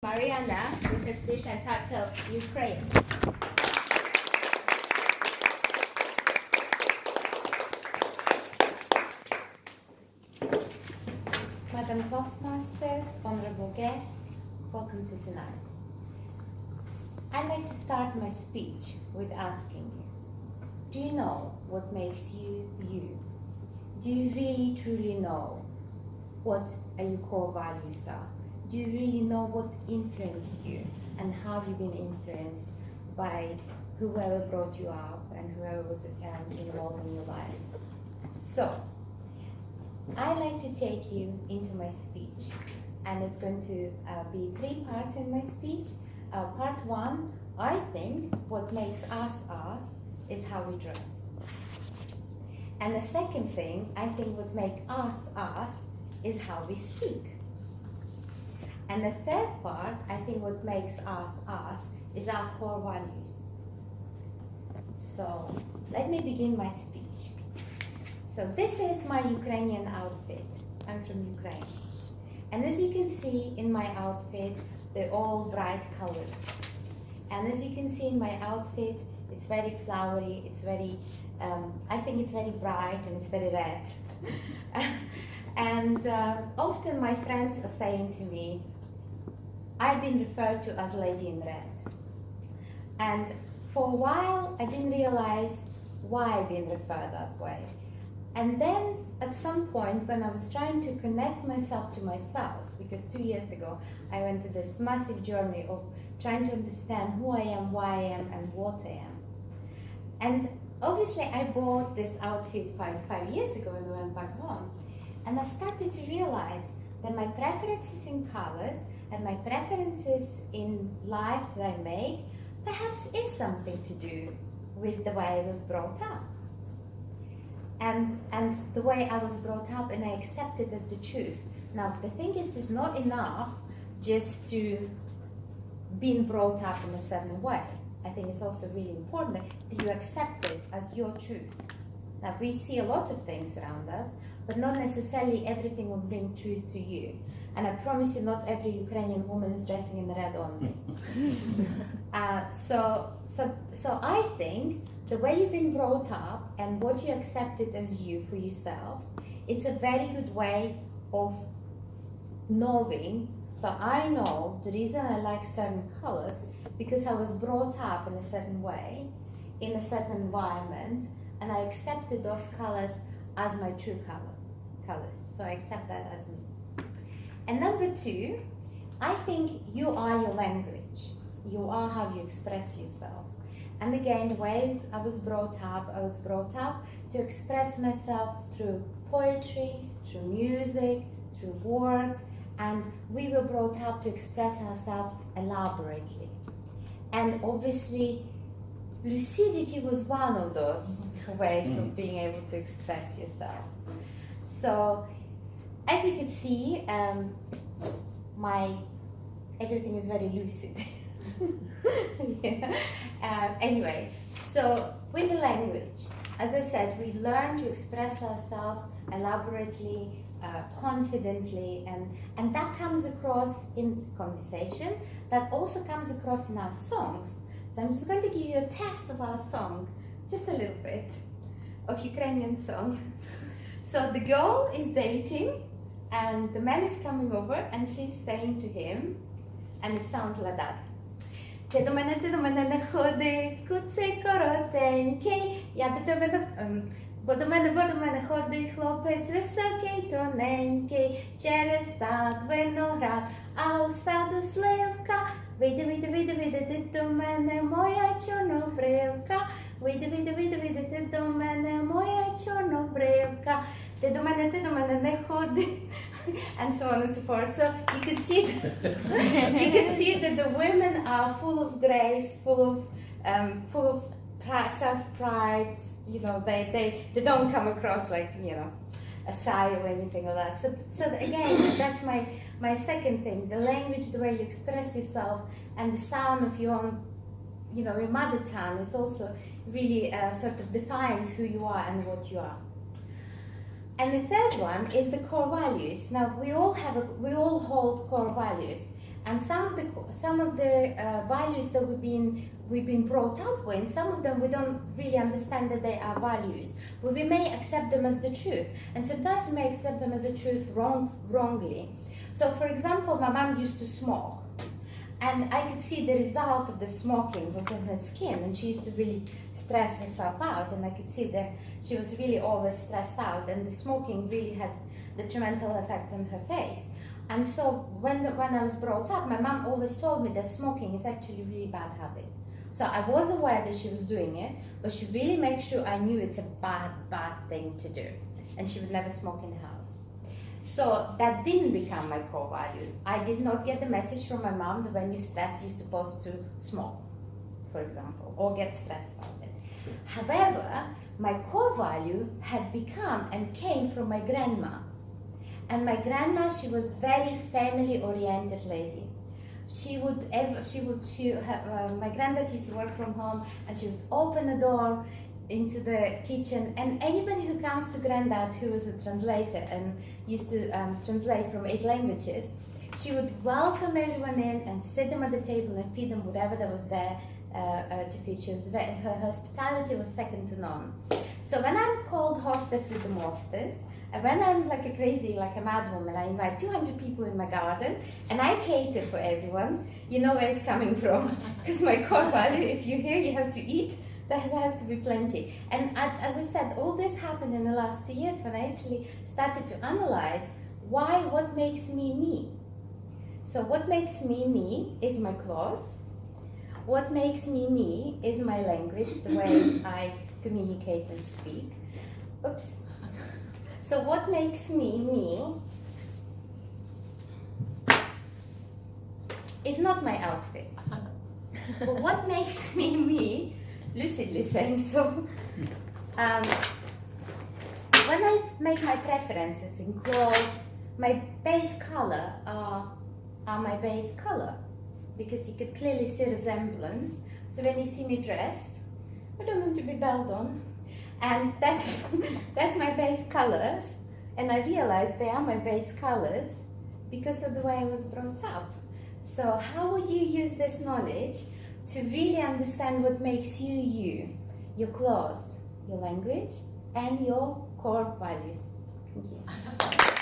Marianna with a speech entitled Ukraine. Madam Toastmasters, honorable guests, welcome to tonight. I'd like to start my speech with asking you, do you know what makes you you? Do you really truly know what your core values are? Do you really know what influenced you and how you've been influenced by whoever brought you up and whoever was involved in your life? So, I'd like to take you into my speech, and it's going to be 3 parts in my speech. Part 1, I think what makes us us is how we dress. And the second thing, I think what makes us us is how we speak. And the third part, I think what makes us us is our core values. So let me begin my speech. So this is my Ukrainian outfit. I'm from Ukraine. And as you can see in my outfit, they're all bright colors. And as you can see in my outfit, it's very flowery, it's very, I think it's very bright and it's very red. And often my friends are saying to me, I've been referred to as Lady in Red. And for a while, I didn't realize why I've been referred that way. And then at some point when I was trying to connect myself to myself, because 2 years ago, I went to this massive journey of trying to understand who I am, why I am, and what I am. And obviously I bought this outfit five years ago when I went back home. And I started to realize that my preferences in colors and my preferences in life that I make perhaps is something to do with the way I was brought up. And the way I was brought up, and I accept it as the truth. Now, the thing is, it's not enough just to being brought up in a certain way. I think it's also really important that you accept it as your truth. Now, we see a lot of things around us, but not necessarily everything will bring truth to you. And I promise you, not every Ukrainian woman is dressing in red only. So I think the way you've been brought up and what you accepted as you for yourself, it's a very good way of knowing. So I know the reason I like certain colors because I was brought up in a certain way, in a certain environment, and I accepted those colors as my true colors. So I accept that as me. And number 2, I think you are your language. You are how you express yourself. And again, the way I was brought up to express myself through poetry, through music, through words, and we were brought up to express ourselves elaborately. And obviously, lucidity was one of those ways of being able to express yourself. So, as you can see, everything is very lucid. Yeah. Anyway, so with the language, as I said, we learn to express ourselves elaborately, confidently, and that comes across in conversation, that also comes across in our songs. So I'm just going to give you a test of our song, just a little bit of Ukrainian song. So the girl is dating, and the man is coming over, and she's saying to him, and it sounds like that. Ти до мене не ходи, куций коротенький, я до тебе бо до мене ходить хлопець високий, тоненький, через сад виноград, а у саду сливка. Вийди ти до мене, моя чорнобривка. Вийди ти до мене, моя чорнобривка. Ти до мене не ходи. And so on and so forth. So you can see that the women are full of grace, full of self-pride. You know, they don't come across like, you know, a shy or anything like that. So again, that's my second thing. The language, the way you express yourself, and the sound of your own, you know, your mother tongue is also really sort of defines who you are and what you are. And the third one is the core values. Now we all hold core values, And some of the values that we've been brought up with, some of them we don't really understand that they are values, but we may accept them as the truth, and sometimes we may accept them as a truth wrongly. So, for example, my mom used to smoke, and I could see the result of the smoking was on her skin, and she used to really stress herself out, and I could see that she was really always stressed out, and the smoking really had detrimental effect on her face. And so when I was brought up, my mom always told me that smoking is actually a really bad habit. So I was aware that she was doing it, but she really made sure I knew it's a bad thing to do. And she would never smoke in the house. So that didn't become my core value. I did not get the message from my mom that when you stress, you're supposed to smoke, for example, or get stressed about it. However, my core value had become and came from my grandma. And my grandma, she was very family-oriented lady. My granddad used to work from home, and she would open the door into the kitchen, and anybody who comes to granddad, who was a translator and used to translate from 8 languages, she would welcome everyone in and sit them at the table and feed them whatever that was there to feed. Her hospitality was second to none. So when I'm called hostess with the mostess, and when I'm like a mad woman, I invite 200 people in my garden and I cater for everyone, you know where it's coming from. Because my core value, if you're here, you have to eat, there has to be plenty. And as I said, all this happened in the last 2 years when I actually started to analyze what makes me me. So what makes me me is my clothes. What makes me me is my language, the way I communicate and speak. Oops. So what makes me me is not my outfit. But what makes me me, lucidly saying so, when I make my preferences in clothes, my base color are my base color, because you could clearly see resemblance. So when you see me dressed, I don't want to be belled on. And that's my base colors, and I realized they are my base colors because of the way I was brought up. So how would you use this knowledge to really understand what makes you you, your clothes, your language, and your core values? Thank you.